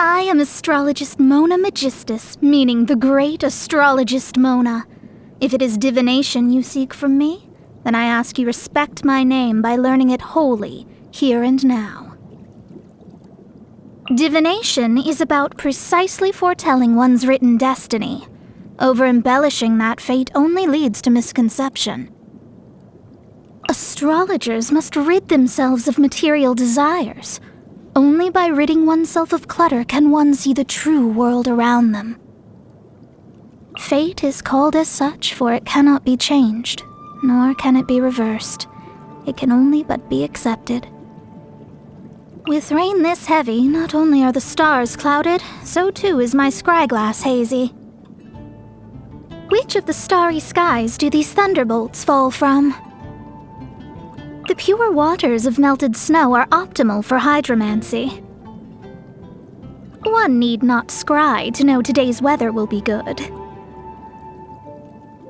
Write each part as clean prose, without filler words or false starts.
I am astrologist Mona Magistus, meaning the great astrologist Mona. If it is divination you seek from me, then I ask you respect my name by learning it wholly, here and now. Divination is about precisely foretelling one's written destiny. Over-embellishing that fate only leads to misconception. Astrologers must rid themselves of material desires. Only by ridding oneself of clutter can one see the true world around them. Fate is called as such, for it cannot be changed, nor can it be reversed. It can only but be accepted. With rain this heavy, not only are the stars clouded, so too is my scryglass hazy. Which of the starry skies do these thunderbolts fall from? The pure waters of melted snow are optimal for hydromancy. One need not scry to know today's weather will be good.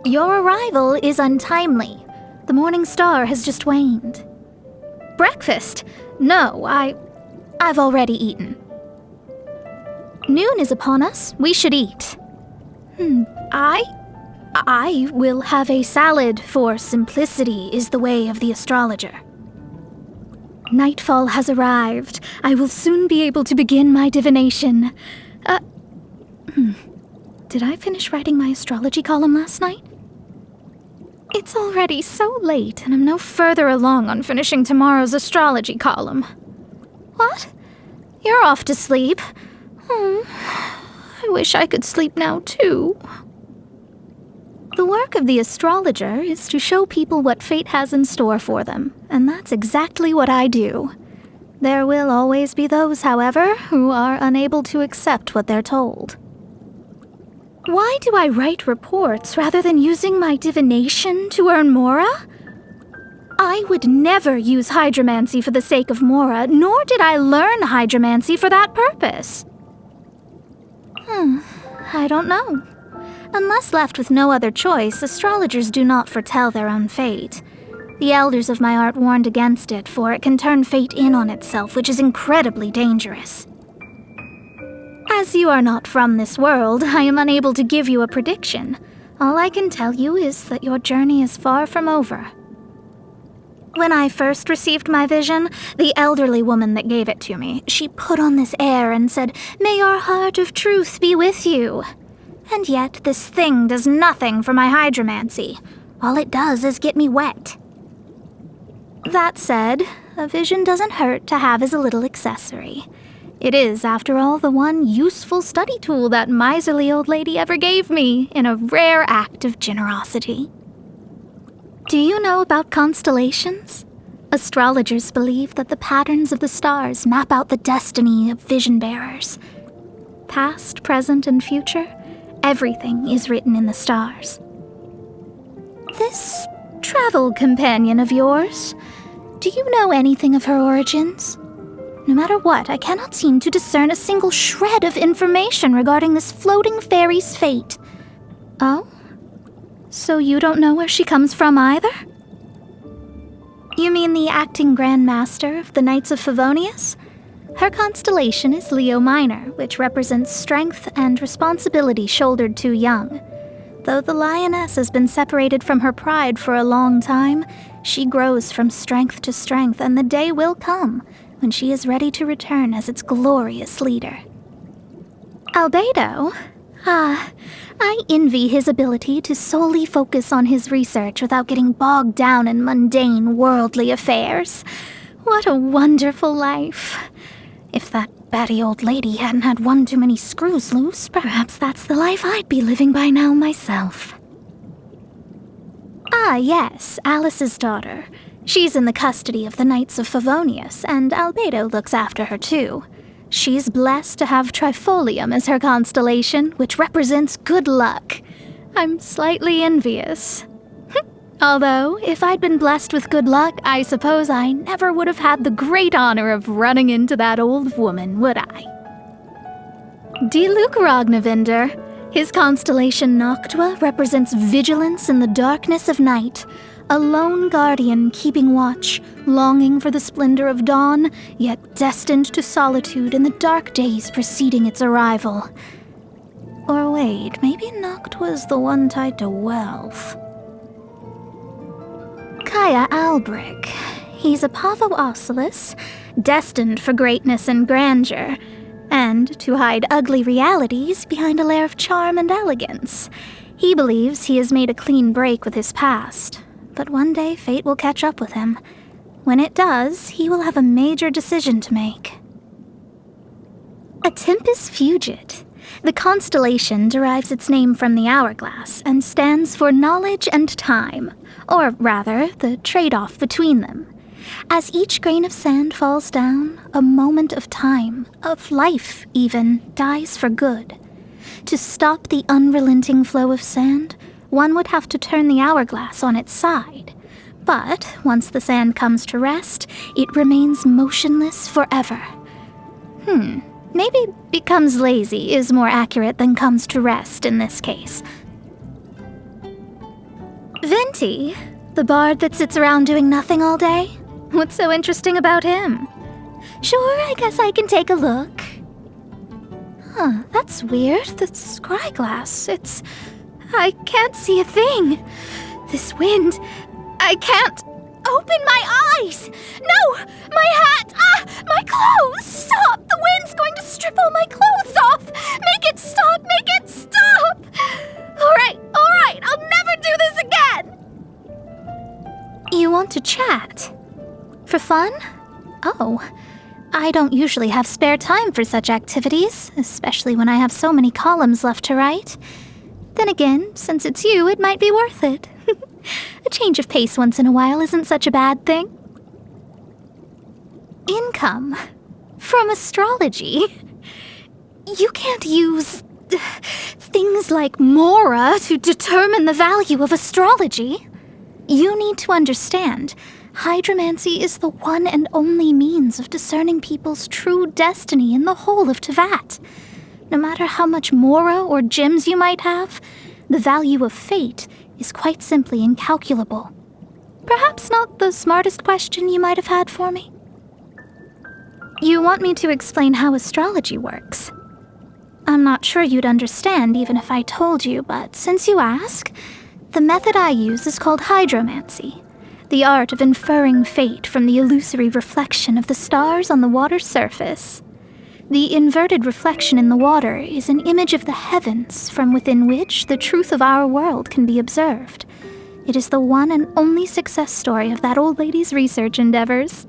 Your arrival is untimely. The morning star has just waned. Breakfast? No, I've already eaten. Noon is upon us. We should eat. I will have a salad, for simplicity is the way of the astrologer. Nightfall has arrived. I will soon be able to begin my divination. Did I finish writing my astrology column last night? It's already so late, and I'm no further along on finishing tomorrow's astrology column. What? You're off to sleep? I wish I could sleep now, too. The work of the astrologer is to show people what fate has in store for them, and that's exactly what I do. There will always be those, however, who are unable to accept what they're told. Why do I write reports rather than using my divination to earn Mora? I would never use hydromancy for the sake of Mora, nor did I learn hydromancy for that purpose. I don't know. Unless left with no other choice, astrologers do not foretell their own fate. The elders of my art warned against it, for it can turn fate in on itself, which is incredibly dangerous. As you are not from this world, I am unable to give you a prediction. All I can tell you is that your journey is far from over. When I first received my vision, the elderly woman that gave it to me, she put on this air and said, "May your heart of truth be with you." And yet, this thing does nothing for my hydromancy. All it does is get me wet. That said, a vision doesn't hurt to have as a little accessory. It is, after all, the one useful study tool that miserly old lady ever gave me, in a rare act of generosity. Do you know about constellations? Astrologers believe that the patterns of the stars map out the destiny of vision bearers. Past, present, and future, everything is written in the stars. This travel companion of yours, do you know anything of her origins? No matter what, I cannot seem to discern a single shred of information regarding this floating fairy's fate. Oh? So you don't know where she comes from either? You mean the acting Grand Master of the Knights of Favonius? Her constellation is Leo Minor, which represents strength and responsibility shouldered too young. Though the lioness has been separated from her pride for a long time, she grows from strength to strength, and the day will come when she is ready to return as its glorious leader. Albedo? I envy his ability to solely focus on his research without getting bogged down in mundane, worldly affairs. What a wonderful life. If that batty old lady hadn't had one too many screws loose, perhaps that's the life I'd be living by now myself. Ah, yes, Alice's daughter. She's in the custody of the Knights of Favonius, and Albedo looks after her too. She's blessed to have Trifolium as her constellation, which represents good luck. I'm slightly envious. Although, if I'd been blessed with good luck, I suppose I never would have had the great honor of running into that old woman, would I? Diluc Ragnavinder. His constellation Noctua represents vigilance in the darkness of night. A lone guardian keeping watch, longing for the splendor of dawn, yet destined to solitude in the dark days preceding its arrival. Or wait, maybe Noct was the one tied to wealth. Kaya Albrick. He's a Pavo Ocelus, destined for greatness and grandeur, and to hide ugly realities behind a layer of charm and elegance. He believes he has made a clean break with his past, but one day fate will catch up with him. When it does, he will have a major decision to make. A Tempus Fugit. The constellation derives its name from the hourglass and stands for knowledge and time, or rather, the trade-off between them. As each grain of sand falls down, a moment of time, of life even, dies for good. To stop the unrelenting flow of sand, one would have to turn the hourglass on its side. But once the sand comes to rest, it remains motionless forever. Maybe becomes lazy is more accurate than comes to rest in this case. Venti, the bard that sits around doing nothing all day? What's so interesting about him? Sure, I guess I can take a look. That's weird. The scry glass, I can't see a thing. This wind, I can't open my eyes. No, my hat, my clothes, stop. The wind's going to strip all my clothes off. Make it stop, All right, I'll never do this again. You want to chat? For fun? Oh, I don't usually have spare time for such activities, especially when I have so many columns left to write. Then again, since it's you, it might be worth it. A change of pace once in a while isn't such a bad thing. Income. From astrology. You can't use things like Mora to determine the value of astrology. You need to understand, hydromancy is the one and only means of discerning people's true destiny in the whole of Tevat. No matter how much Mora or gems you might have, the value of fate is quite simply incalculable. Perhaps not the smartest question you might have had for me. You want me to explain how astrology works? I'm not sure you'd understand even if I told you, but since you ask, the method I use is called hydromancy, the art of inferring fate from the illusory reflection of the stars on the water's surface. The inverted reflection in the water is an image of the heavens from within which the truth of our world can be observed. It is the one and only success story of that old lady's research endeavors.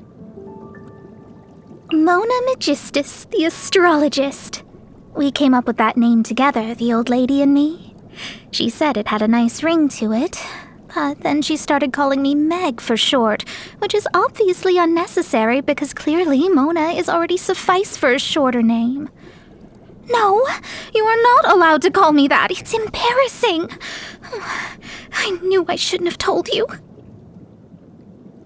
Mona Magistus, the astrologist. We came up with that name together, the old lady and me. She said it had a nice ring to it, but then she started calling me Meg for short, which is obviously unnecessary because clearly Mona is already suffice for a shorter name. No, you are not allowed to call me that. It's embarrassing. I knew I shouldn't have told you.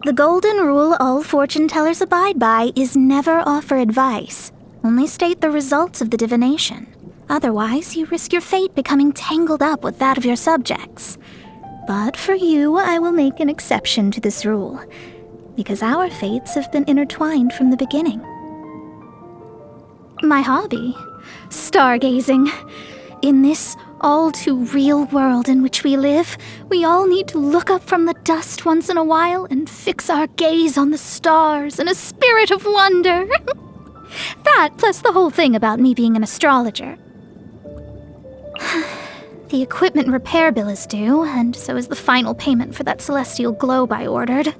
The golden rule all fortune tellers abide by is never offer advice. Only state the results of the divination. Otherwise, you risk your fate becoming tangled up with that of your subjects. But for you, I will make an exception to this rule, because our fates have been intertwined from the beginning. My hobby? Stargazing. In this all-too-real world in which we live, we all need to look up from the dust once in a while and fix our gaze on the stars in a spirit of wonder. That, plus the whole thing about me being an astrologer. The equipment repair bill is due, and so is the final payment for that celestial globe I ordered.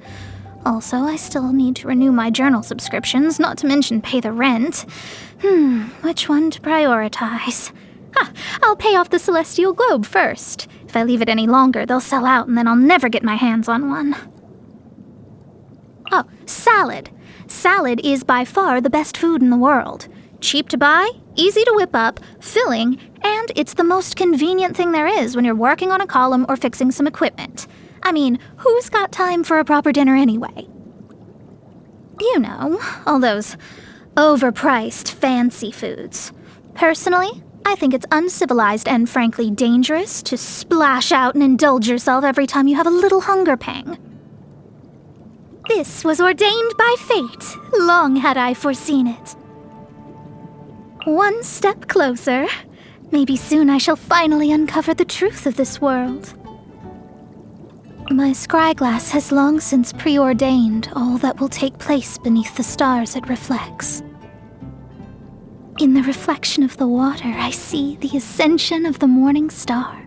Also, I still need to renew my journal subscriptions, not to mention pay the rent. Which one to prioritize? I'll pay off the celestial globe first. If I leave it any longer, they'll sell out, and then I'll never get my hands on one. Oh, salad. Salad is by far the best food in the world. Cheap to buy, easy to whip up, filling, and it's the most convenient thing there is when you're working on a column or fixing some equipment. I mean, who's got time for a proper dinner anyway? You know, all those overpriced fancy foods. Personally, I think it's uncivilized and frankly dangerous to splash out and indulge yourself every time you have a little hunger pang. This was ordained by fate. Long had I foreseen it. One step closer. Maybe soon I shall finally uncover the truth of this world. My scryglass has long since preordained all that will take place beneath the stars it reflects. In the reflection of the water, I see the ascension of the morning star.